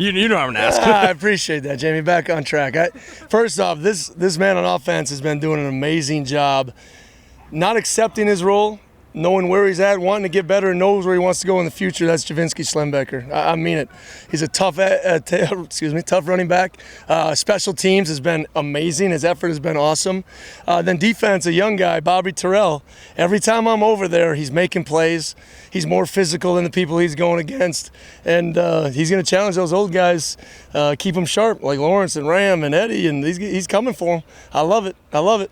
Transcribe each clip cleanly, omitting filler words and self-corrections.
You know I'm going to ask. I appreciate that, Jamie. Back on track. First off, this man on offense has been doing an amazing job not accepting his role, knowing where he's at, wanting to get better, and knows where he wants to go in the future. That's Javinsky Slembecker. I mean it. He's a tough running back. Special teams has been amazing. His effort has been awesome. Then defense, a young guy, Bobby Terrell. Every time I'm over there, he's making plays. He's more physical than the people he's going against. And he's going to challenge those old guys, keep them sharp, like Lawrence and Ram and Eddie, and he's coming for them. I love it. I love it.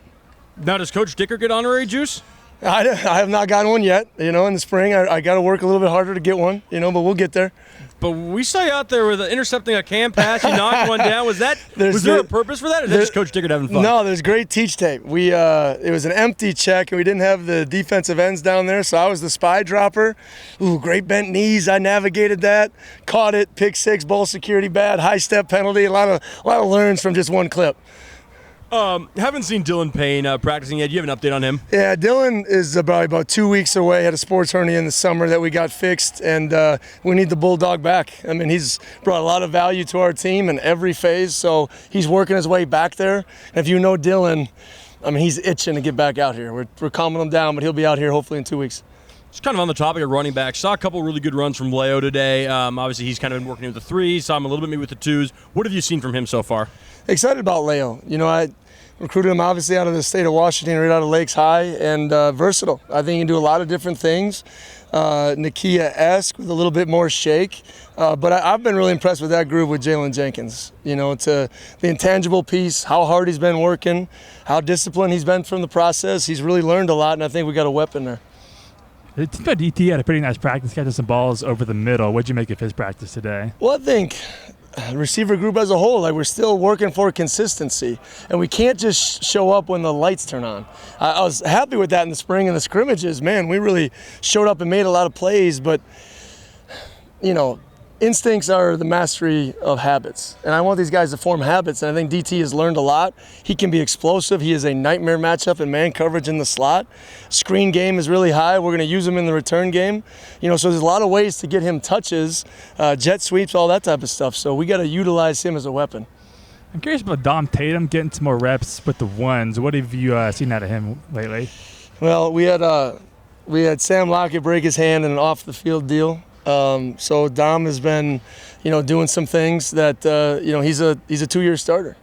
Now, does Coach Dickert get honorary juice? I have not gotten one yet. In the spring, I got to work a little bit harder to get one, but we'll get there. But we saw you out there with intercepting a cam pass. You knocked one down. Was there a purpose for that, or is that just Coach Dickert having fun? No, there's great teach tape. It was an empty check, and we didn't have the defensive ends down there, so I was the spy dropper. Ooh, great bent knees. I navigated that, caught it, pick six, ball security bad, high step penalty. A lot of learns from just one clip. Haven't seen Dylan Payne practicing yet. Do you have an update on him? Yeah, Dylan is about 2 weeks away. Had a sports hernia in the summer that we got fixed, and we need the Bulldog back. I mean, he's brought a lot of value to our team in every phase, so he's working his way back there. And if you know Dylan, I mean, he's itching to get back out here. We're calming him down, but he'll be out here hopefully in 2 weeks. Just kind of on the topic of running back, saw a couple really good runs from Leo today. Obviously, he's kind of been working with the threes, saw him a little bit maybe with the twos. What have you seen from him so far? Excited about Leo. I recruited him obviously out of the state of Washington, right out of Lakes High, and versatile. I think he can do a lot of different things. Nakia-esque with a little bit more shake. But I've been really impressed with that group with Jalen Jenkins. To the intangible piece, how hard he's been working, how disciplined he's been from the process. He's really learned a lot, and I think we got a weapon there. It seems like DT had a pretty nice practice, catching some balls over the middle. What did you make of his practice today? Well, I think receiver group as a whole, we're still working for consistency, and we can't just show up when the lights turn on. I was happy with that in the spring and the scrimmages. Man, we really showed up and made a lot of plays, but instincts are the mastery of habits, and I want these guys to form habits, and I think DT has learned a lot. He can be explosive. He is a nightmare matchup in man coverage in the slot. Screen game is really high. We're going to use him in the return game. So there's a lot of ways to get him touches, jet sweeps, all that type of stuff. So we got to utilize him as a weapon. I'm curious about Dom Tatum getting some more reps with the ones. What have you seen out of him lately? Well, we had Sam Lockett break his hand in an off-the-field deal. So Dom has been, doing some things that, he's a 2-year starter,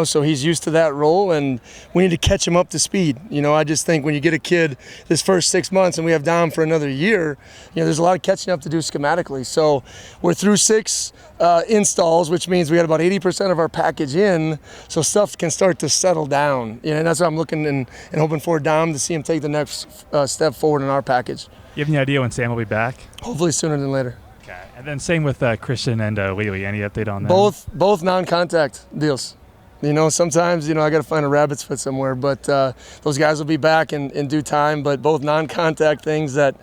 so he's used to that role, and we need to catch him up to speed. I just think when you get a kid this first 6 months and we have Dom for another year, there's a lot of catching up to do schematically. So we're through 6 installs, which means we had about 80% of our package in, so stuff can start to settle down. And that's what I'm looking and hoping for Dom to see him take the next step forward in our package. You have any idea when Sam will be back? Hopefully sooner than later. Okay. And then same with Christian and Lely. Any update on that? Both non-contact deals. Sometimes, I got to find a rabbit's foot somewhere, but those guys will be back in due time, but both non-contact things that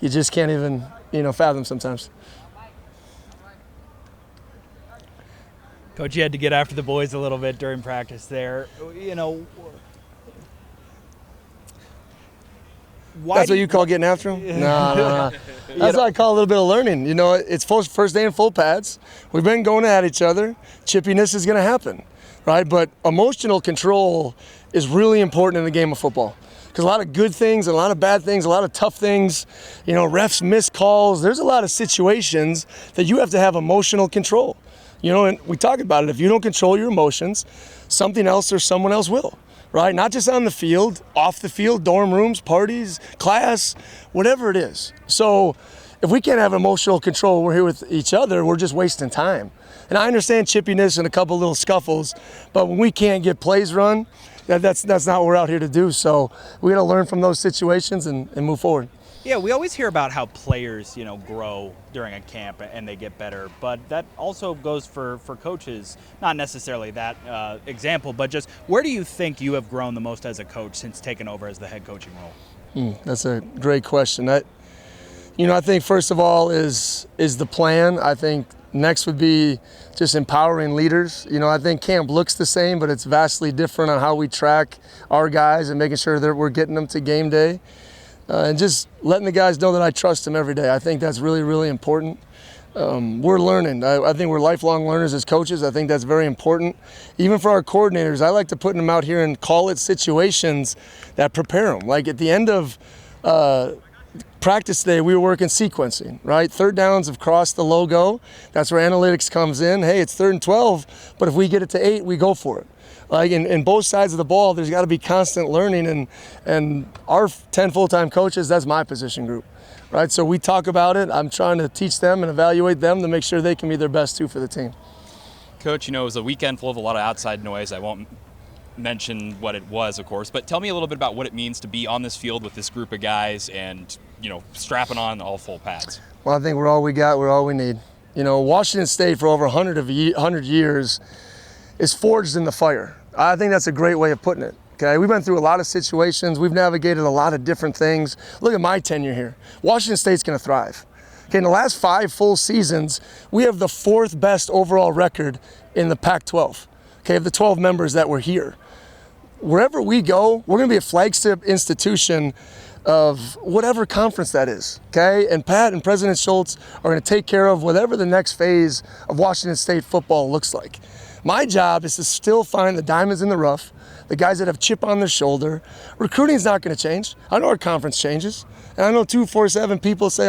you just can't even, fathom sometimes. Coach, you had to get after the boys a little bit during practice there. That's what you call getting after them? No. That's what I call a little bit of learning. It's first day in full pads. We've been going at each other. Chippiness is going to happen, right? But emotional control is really important in the game of football. Because a lot of good things, a lot of bad things, a lot of tough things, refs miss calls. There's a lot of situations that you have to have emotional control. And we talk about it. If you don't control your emotions, something else or someone else will. Right? Not just on the field, off the field, dorm rooms, parties, class, whatever it is. So if we can't have emotional control, we're here with each other, we're just wasting time. And I understand chippiness and a couple little scuffles, but when we can't get plays run, that's not what we're out here to do. So we got to learn from those situations and move forward. Yeah, we always hear about how players, grow during a camp and they get better, but that also goes for coaches. Not necessarily that example, but just where do you think you have grown the most as a coach since taking over as the head coaching role? That's a great question. I think first of all is the plan. I think next would be just empowering leaders. I think camp looks the same, but it's vastly different on how we track our guys and making sure that we're getting them to game day. And just letting the guys know that I trust them every day. I think that's really, really important. we're learning. I think we're lifelong learners as coaches. I think that's very important. Even for our coordinators, I like to put them out here and call it situations that prepare them. Like at the end of practice today, we were working sequencing, right? Third downs have crossed the logo. That's where analytics comes in. Hey, it's 3rd and 12, but if we get it to 8, we go for it. Like in both sides of the ball, there's got to be constant learning, and our 10 full-time coaches, that's my position group, right? So we talk about it. I'm trying to teach them and evaluate them to make sure they can be their best too for the team. Coach, it was a weekend full of a lot of outside noise. I won't mention what it was, of course, but tell me a little bit about what it means to be on this field with this group of guys and, strapping on all full pads. Well, I think we're all we got. We're all we need. Washington State for over 100 years is forged in the fire. I think that's a great way of putting it. Okay, we've been through a lot of situations. We've navigated a lot of different things. Look at my tenure here. Washington State's going to thrive. Okay, in the last 5 full seasons, we have the 4th best overall record in the Pac-12. Okay, of the 12 members that were here. Wherever we go, we're going to be a flagship institution of whatever conference that is, okay? And Pat and President Schultz are going to take care of whatever the next phase of Washington State football looks like. My job is to still find the diamonds in the rough, the guys that have chip on their shoulder. Recruiting's not going to change. I know our conference changes. And I know 247 people say,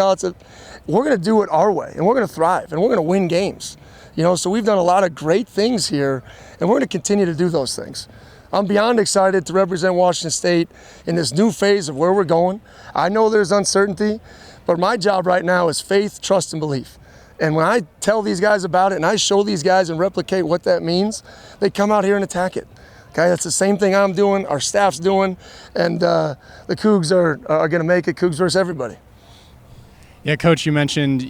we're going to do it our way, and we're going to thrive, and we're going to win games. So we've done a lot of great things here, and we're going to continue to do those things. I'm beyond excited to represent Washington State in this new phase of where we're going. I know there's uncertainty, but my job right now is faith, trust, and belief. And when I tell these guys about it and I show these guys and replicate what that means, they come out here and attack it. Okay, that's the same thing I'm doing, our staff's doing, and the Cougs are going to make it Cougs versus everybody. Yeah, Coach, you mentioned,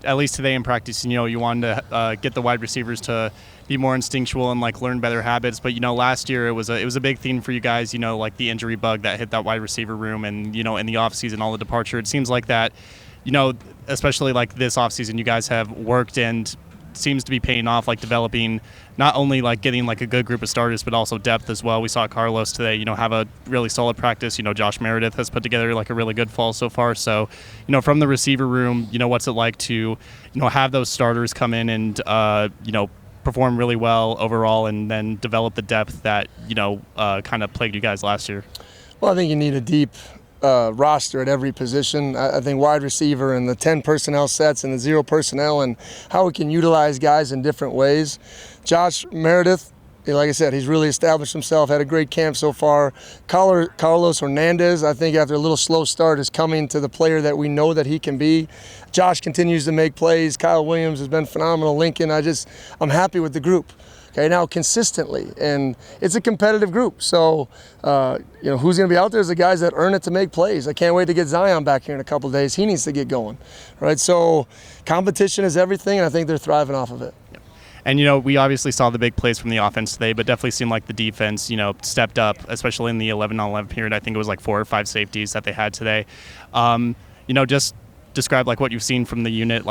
at least today in practice, you wanted to get the wide receivers to be more instinctual and learn better habits. But last year it was a big theme for you guys. Like the injury bug that hit that wide receiver room, and in the offseason, all the departure. It seems like that, especially this offseason, you guys have worked and seems to be paying off, developing not only getting a good group of starters, but also depth as well. We saw Carlos today, have a really solid practice. Josh Meredith has put together a really good fall so far. So, from the receiver room, what's it like to, have those starters come in and, perform really well overall, and then develop the depth that, kind of plagued you guys last year? Well, I think you need a deep roster at every position. I think wide receiver and the 10 personnel sets and the 0 personnel and how we can utilize guys in different ways. Josh Meredith, like I said, he's really established himself, had a great camp so far. Carlos Hernandez, I think after a little slow start, is coming to the player that we know that he can be. Josh continues to make plays. Kyle Williams has been phenomenal. Lincoln, I'm happy with the group. Okay, now consistently, and it's a competitive group. So, who's going to be out there is the guys that earn it to make plays. I can't wait to get Zion back here in a couple of days. He needs to get going, right? So, competition is everything, and I think they're thriving off of it. And, we obviously saw the big plays from the offense today, but definitely seemed like the defense, stepped up, especially in the 11-on-11 period. I think it was 4 or 5 safeties that they had today. Just describe what you've seen from the unit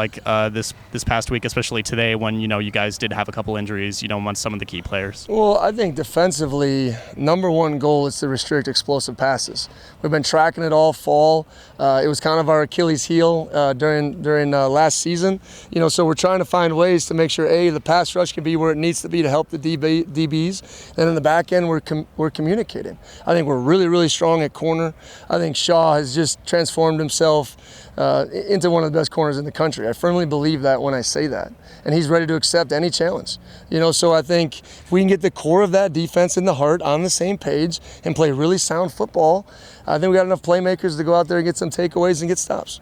this past week, especially today when you guys did have a couple injuries amongst some of the key players. Well, I think defensively, number one goal is to restrict explosive passes. We've been tracking it all fall. It was kind of our Achilles heel during last season. So we're trying to find ways to make sure the pass rush can be where it needs to be to help the DBs, and in the back end we're communicating. I think we're really, really strong at corner. I think Shaw has just transformed himself into one of the best corners in the country. I firmly believe that when I say that. And he's ready to accept any challenge. So I think if we can get the core of that defense and the heart on the same page and play really sound football, I think we got enough playmakers to go out there and get some takeaways and get stops.